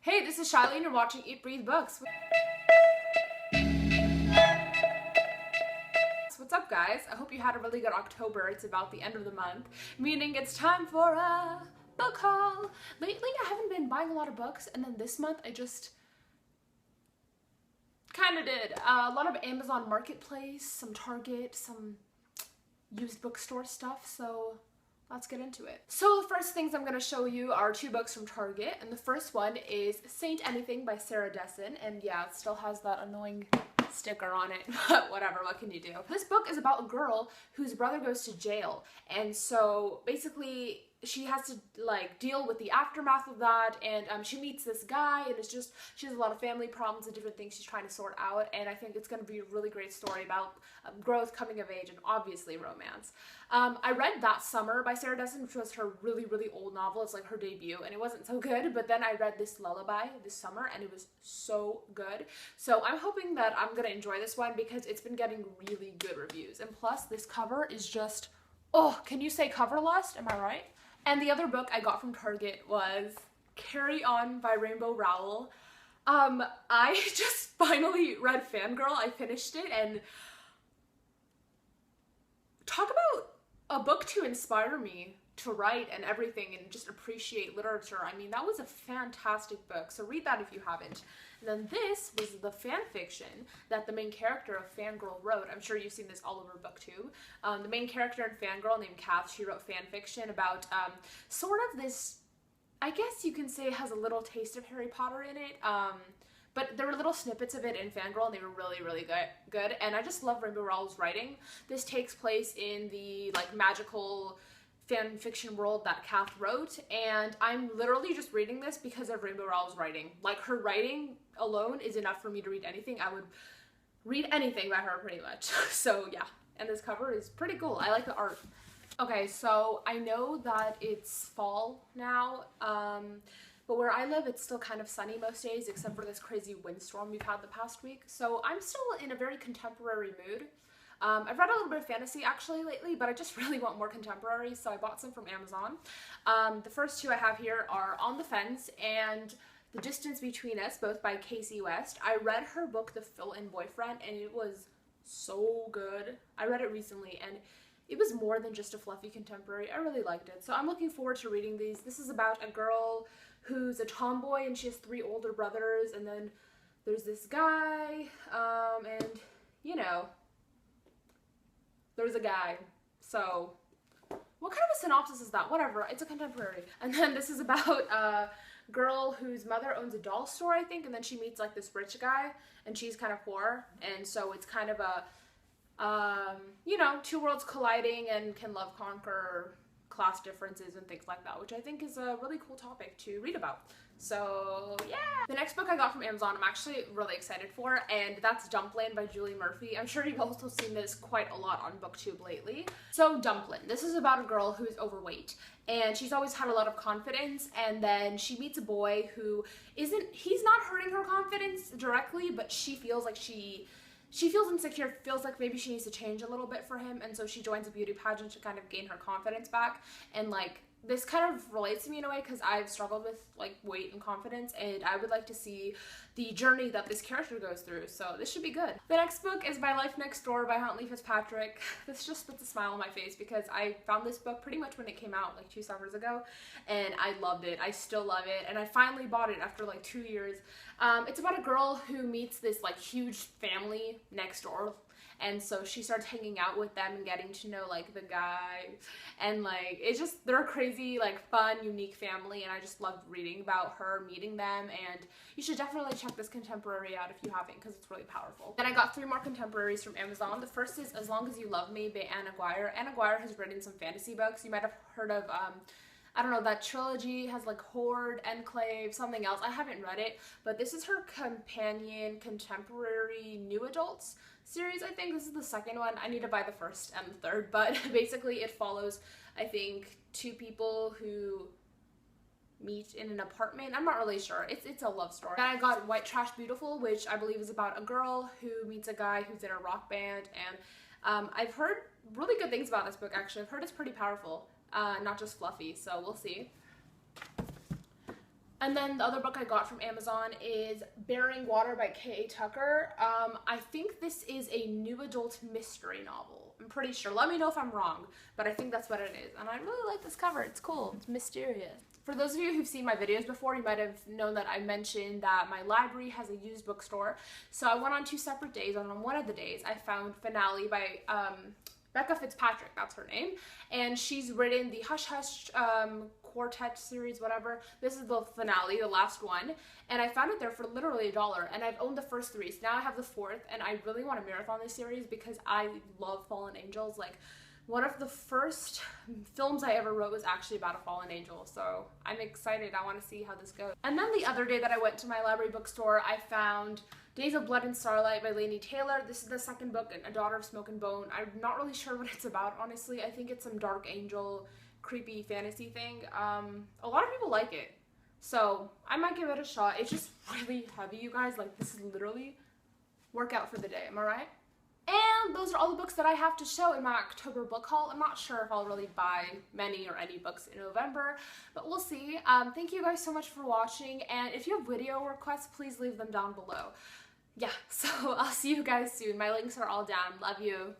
Hey, this is Shiley and you're watching Eat Breathe Books. What's up, guys? I hope you had a really good October. It's about the end of the month, meaning it's time for a book haul. Lately, I haven't been buying a lot of books, and then this month I just kind of did. A lot of Amazon Marketplace, some Target, some used bookstore stuff, so let's get into it. So the first things I'm going to show you are two books from Target, and the first one is Saint Anything by Sarah Dessen, and yeah, it still has that annoying sticker on it, but whatever, what can you do? This book is about a girl whose brother goes to jail, and so basically she has to like deal with the aftermath of that, and she meets this guy, and it's just, she has a lot of family problems and different things she's trying to sort out, and I think it's going to be a really great story about growth, coming of age, and obviously romance. I read That Summer by Sarah Dessen, which was her really old novel. It's like her debut, and it wasn't so good, but then I read this Lullaby this summer, and it was so good. So I'm hoping that I'm going to enjoy this one because it's been getting really good reviews, and plus this cover is just, oh, can you say cover lust? Am I right? And the other book I got from Target was Carry On by Rainbow Rowell. I just finally read Fangirl. I finished it, and talk about a book to inspire me to write and everything and just appreciate literature. I mean, that was a fantastic book, so read that if you haven't. And then this was the fan fiction that the main character of Fangirl wrote. I'm sure you've seen this all over BookTube. The main character in Fangirl, named Kath, she wrote fan fiction about sort of this, I guess you can say, has a little taste of Harry Potter in it. But there were little snippets of it in Fangirl, and they were really good. And I just love Rainbow Rowell's writing. This takes place in the like magical fan fiction world that Kath wrote, and I'm literally just reading this because of Rainbow Rowell's writing. Like, her writing alone is enough for me to read anything. I would read anything by her pretty much. So yeah, and this cover is pretty cool. I like the art. Okay, so I know that it's fall now, but where I live, it's still kind of sunny most days, except for this crazy windstorm we've had the past week. So I'm still in a very contemporary mood. I've read a little bit of fantasy actually lately, but I just really want more contemporary, so I bought some from Amazon. The first two I have here are On the Fence and The Distance Between Us, both by Casey West. I read her book, The Fill-In Boyfriend, and it was so good. I read it recently, and it was more than just a fluffy contemporary. I really liked it, so I'm looking forward to reading these. This is about a girl who's a tomboy, and she has 3 older brothers, and then there's this guy, and, you know, there's a guy. So what kind of a synopsis is that? Whatever, it's a contemporary. And then this is about a girl whose mother owns a doll store, I think, and then she meets like this rich guy, and she's kind of poor, and so it's kind of a you know, two worlds colliding, and can love conquer class differences and things like that, which I think is a really cool topic to read about. So yeah! The next book I got from Amazon I'm actually really excited for, and that's Dumplin' by Julie Murphy. I'm sure you've also seen this quite a lot on BookTube lately. So Dumplin', this is about a girl who's overweight, and she's always had a lot of confidence, and then she meets a boy who he's not hurting her confidence directly, but she feels like she feels insecure, feels like maybe she needs to change a little bit for him, and so she joins a beauty pageant to kind of gain her confidence back. And like, this kind of relates to me in a way because I've struggled with like weight and confidence, and I would like to see the journey that this character goes through, so this should be good. The next book is by Life Next Door by Huntley Fitzpatrick. This just puts a smile on my face because I found this book pretty much when it came out like 2 summers ago, and I loved it. I still love it, and I finally bought it after like 2 years. It's about a girl who meets this like huge family next door, and so she starts hanging out with them and getting to know like the guy, and like it's just, they're a crazy, like fun, unique family, and I just loved reading about her, meeting them, and you should definitely check this contemporary out if you haven't because it's really powerful. Then I got 3 more contemporaries from Amazon. The first is As Long As You Love Me by Anna Guire. Anna Guire has written some fantasy books. You might have heard of I don't know, that trilogy has like Horde, Enclave, something else. I haven't read it, but this is her companion contemporary new adults series, I think. This is the second one. I need to buy the first and the third, but basically it follows, I think, 2 people who meet in an apartment. I'm not really sure. It's a love story. Then I got White Trash Beautiful, which I believe is about a girl who meets a guy who's in a rock band, and I've heard really good things about this book, actually. I've heard it's pretty powerful. Not just fluffy, so we'll see. And then the other book I got from Amazon is Bearing Water by K.A. Tucker. I think this is a new adult mystery novel. I'm pretty sure. Let me know if I'm wrong, but I think that's what it is. And I really like this cover. It's cool. It's mysterious. For those of you who've seen my videos before, you might have known that I mentioned that my library has a used bookstore. So I went on 2 separate days, and on one of the days I found Finale by Becca Fitzpatrick, that's her name, and she's written the Hush Hush quartet series, whatever. This is the finale, the last one, and I found it there for literally $1, and I've owned the first 3, so now I have the 4th, and I really want to marathon this series because I love Fallen Angels. Like, one of the first films I ever wrote was actually about a fallen angel, so I'm excited. I want to see how this goes. And then the other day that I went to my library bookstore, I found Days of Blood and Starlight by Laini Taylor. This is the second book, A Daughter of Smoke and Bone. I'm not really sure what it's about, honestly. I think it's some dark angel, creepy fantasy thing. A lot of people like it, so I might give it a shot. It's just really heavy, you guys. Like, this is literally workout for the day, am I right? And those are all the books that I have to show in my October book haul. I'm not sure if I'll really buy many or any books in November, but we'll see. Thank you guys so much for watching, and if you have video requests, please leave them down below. Yeah, so I'll see you guys soon. My links are all down. Love you.